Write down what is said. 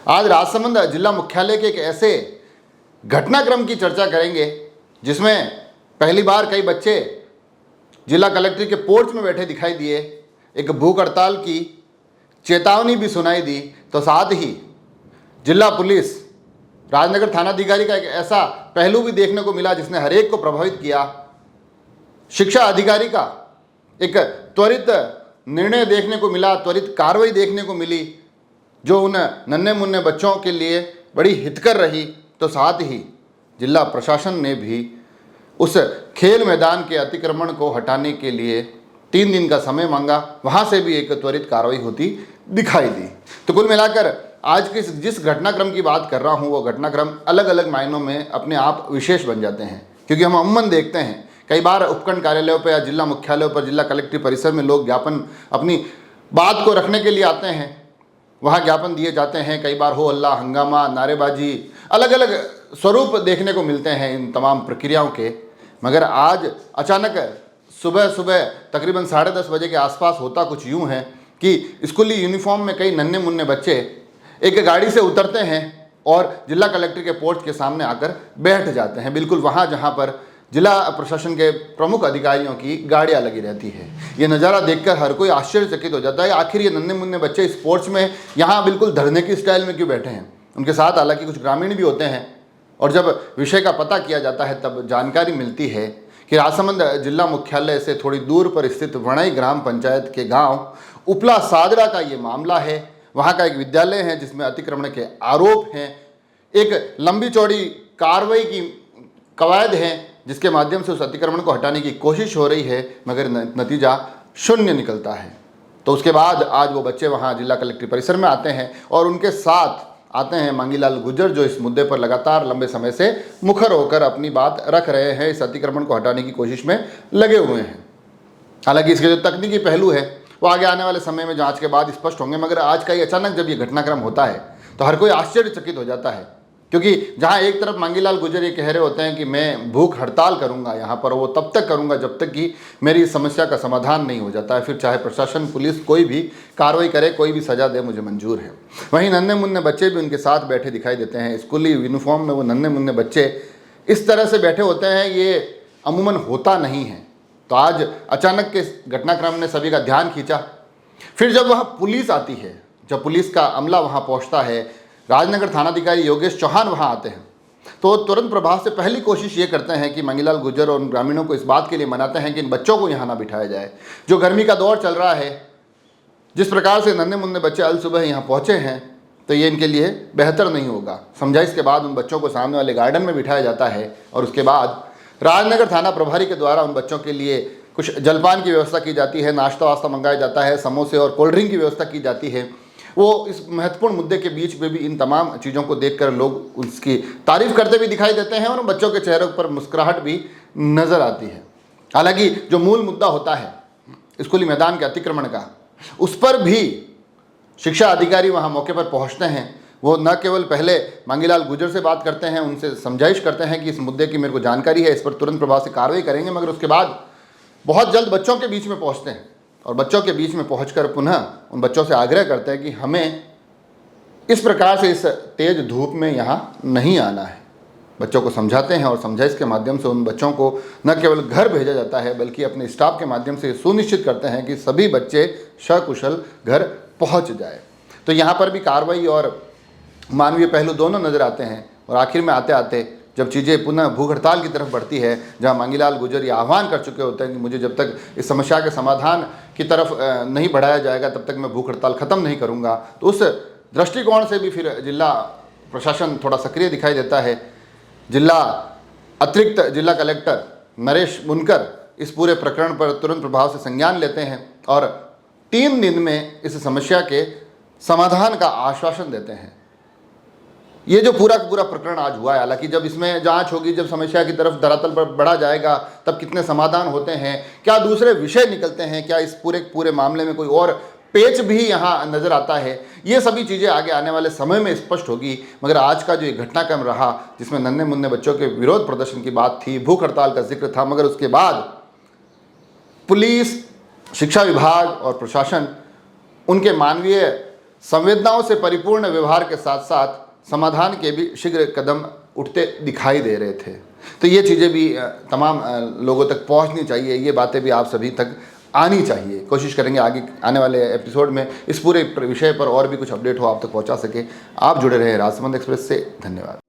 आज राजसमंद जिला मुख्यालय के एक ऐसे घटनाक्रम की चर्चा करेंगे जिसमें पहली बार कई बच्चे जिला कलेक्ट्रेट के पोर्च में बैठे दिखाई दिए, एक भूख हड़ताल की चेतावनी भी सुनाई दी, तो साथ ही जिला पुलिस राजनगर थानाधिकारी का एक ऐसा पहलू भी देखने को मिला जिसने हर एक को प्रभावित किया। शिक्षा अधिकारी का एक त्वरित निर्णय देखने को मिला, त्वरित कार्रवाई देखने को मिली जो उन नन्हे मुन्ने बच्चों के लिए बड़ी हितकर रही। तो साथ ही जिला प्रशासन ने भी उस खेल मैदान के अतिक्रमण को हटाने के लिए 3 दिन का समय मांगा, वहाँ से भी एक त्वरित कार्रवाई होती दिखाई दी। तो कुल मिलाकर आज के जिस घटनाक्रम की बात कर रहा हूँ वो घटनाक्रम अलग अलग मायनों में अपने आप विशेष बन जाते हैं, क्योंकि हम अमूमन देखते हैं कई बार उपखंड कार्यालयों पर या जिला मुख्यालयों पर, जिला कलेक्ट्रेट परिसर में लोग ज्ञापन अपनी बात को रखने के लिए आते हैं, वहाँ ज्ञापन दिए जाते हैं। कई बार हो हल्ला, हंगामा, नारेबाजी, अलग अलग स्वरूप देखने को मिलते हैं इन तमाम प्रक्रियाओं के। मगर आज अचानक सुबह सुबह तकरीबन 10:30 बजे के आसपास होता कुछ यूँ है कि स्कूली यूनिफॉर्म में कई नन्हे मुन्ने बच्चे एक गाड़ी से उतरते हैं और जिला कलेक्टर के पोर्च के सामने आकर बैठ जाते हैं, बिल्कुल वहाँ जहाँ पर जिला प्रशासन के प्रमुख अधिकारियों की गाड़ियाँ लगी रहती है। ये नज़ारा देखकर हर कोई आश्चर्यचकित हो जाता है, आखिर ये नन्हे मुन्ने बच्चे स्पोर्ट्स में यहाँ बिल्कुल धरने की स्टाइल में क्यों बैठे हैं। उनके साथ हालांकि कुछ ग्रामीण भी होते हैं और जब विषय का पता किया जाता है तब जानकारी मिलती है कि राजसमंद जिला मुख्यालय से थोड़ी दूर पर स्थित वणई ग्राम पंचायत के गाँव उपला सादड़ा का ये मामला है। वहाँ का एक विद्यालय है जिसमें अतिक्रमण के आरोप हैं। एक लंबी चौड़ी कार्रवाई की कवायद है जिसके माध्यम से उस अतिक्रमण को हटाने की कोशिश हो रही है, मगर नतीजा शून्य निकलता है। तो उसके बाद आज वो बच्चे वहाँ जिला कलेक्ट्रेट परिसर में आते हैं और उनके साथ आते हैं मांगीलाल गुर्जर, जो इस मुद्दे पर लगातार लंबे समय से मुखर होकर अपनी बात रख रहे हैं, इस अतिक्रमण को हटाने की कोशिश में लगे हुए हैं। हालांकि इसके जो तकनीकी पहलू है वो आगे आने वाले समय में जांच के बाद स्पष्ट होंगे, मगर आज का ये अचानक जब ये घटनाक्रम होता है तो हर कोई आश्चर्यचकित हो जाता है, क्योंकि जहां एक तरफ मांगीलाल गुर्जर ये कह रहे होते हैं कि मैं भूख हड़ताल करूंगा यहाँ पर, वो तब तक करूंगा जब तक कि मेरी इस समस्या का समाधान नहीं हो जाता है, फिर चाहे प्रशासन, पुलिस कोई भी कार्रवाई करे, कोई भी सजा दे, मुझे मंजूर है। वहीं नन्हे मुन्ने बच्चे भी उनके साथ बैठे दिखाई देते हैं। स्कूली यूनिफॉर्म में वो नन्हे मुन्ने बच्चे इस तरह से बैठे होते हैं, ये अमूमन होता नहीं है। तो आज अचानक के घटनाक्रम ने सभी का ध्यान खींचा। फिर जब वहाँ पुलिस आती है, जब पुलिस का अमला वहाँ पहुँचता है, राजनगर थानाधिकारी योगेश चौहान वहाँ आते हैं, तो तुरंत प्रभाव से पहली कोशिश ये करते हैं कि मांगीलाल गुर्जर और ग्रामीणों को इस बात के लिए मनाते हैं कि इन बच्चों को यहाँ ना बिठाया जाए। जो गर्मी का दौर चल रहा है, जिस प्रकार से नन्हे मुन्ने बच्चे अल सुबह यहाँ पहुँचे हैं, तो ये इनके लिए बेहतर नहीं होगा। समझाइश के बाद उन बच्चों को सामने वाले गार्डन में बिठाया जाता है और उसके बाद राजनगर थाना प्रभारी के द्वारा उन बच्चों के लिए कुछ जलपान की व्यवस्था की जाती है, नाश्ता वास्ता मंगाया जाता है, समोसे और कोल्ड ड्रिंक की व्यवस्था की जाती है। वो इस महत्वपूर्ण मुद्दे के बीच में भी इन तमाम चीज़ों को देखकर लोग उसकी तारीफ करते भी दिखाई देते हैं और बच्चों के चेहरों पर मुस्कुराहट भी नज़र आती है। हालांकि जो मूल मुद्दा होता है स्कूली मैदान के अतिक्रमण का, उस पर भी शिक्षा अधिकारी वहाँ मौके पर पहुँचते हैं। वो न केवल पहले मांगीलाल गुर्जर से बात करते हैं, उनसे समझाइश करते हैं कि इस मुद्दे की मेरे को जानकारी है, इस पर तुरंत प्रभाव से कार्रवाई करेंगे, मगर उसके बाद बहुत जल्द बच्चों के बीच में पहुँचते हैं और बच्चों के बीच में पहुंचकर पुनः उन बच्चों से आग्रह करते हैं कि हमें इस प्रकार से इस तेज़ धूप में यहाँ नहीं आना है। बच्चों को समझाते हैं और समझाइश के माध्यम से उन बच्चों को न केवल घर भेजा जाता है बल्कि अपने स्टाफ के माध्यम से सुनिश्चित करते हैं कि सभी बच्चे सकुशल घर पहुँच जाए। तो यहाँ पर भी कार्रवाई और मानवीय पहलू दोनों नज़र आते हैं और आखिर में आते आते जब चीज़ें पुनः भूख हड़ताल की तरफ बढ़ती है, जहां मांगीलाल गुर्जर ये आह्वान कर चुके होते हैं कि मुझे जब तक इस समस्या के समाधान की तरफ नहीं बढ़ाया जाएगा तब तक मैं भूख हड़ताल ख़त्म नहीं करूंगा, तो उस दृष्टिकोण से भी फिर जिला प्रशासन थोड़ा सक्रिय दिखाई देता है। अतिरिक्त जिला कलेक्टर नरेश मुनकर इस पूरे प्रकरण पर तुरंत प्रभाव से संज्ञान लेते हैं और 3 दिन में इस समस्या के समाधान का आश्वासन देते हैं। ये जो पूरा का पूरा प्रकरण आज हुआ है, हालांकि जब इसमें जांच होगी, जब समस्या की तरफ धरातल पर बढ़ा जाएगा, तब कितने समाधान होते हैं, क्या दूसरे विषय निकलते हैं, क्या इस पूरे मामले में कोई और पेच भी यहाँ नज़र आता है, ये सभी चीज़ें आगे आने वाले समय में स्पष्ट होगी। मगर आज का जो घटनाक्रम रहा जिसमें नन्हे मुन्ने बच्चों के विरोध प्रदर्शन की बात थी, भूख हड़ताल का जिक्र था, मगर उसके बाद पुलिस, शिक्षा विभाग और प्रशासन उनके मानवीय संवेदनाओं से परिपूर्ण व्यवहार के साथ साथ समाधान के भी शीघ्र कदम उठते दिखाई दे रहे थे। तो ये चीज़ें भी तमाम लोगों तक पहुंचनी चाहिए, ये बातें भी आप सभी तक आनी चाहिए। कोशिश करेंगे आगे आने वाले एपिसोड में इस पूरे विषय पर और भी कुछ अपडेट हो आप तक पहुंचा सके। आप जुड़े रहे राजसमंद एक्सप्रेस से। धन्यवाद।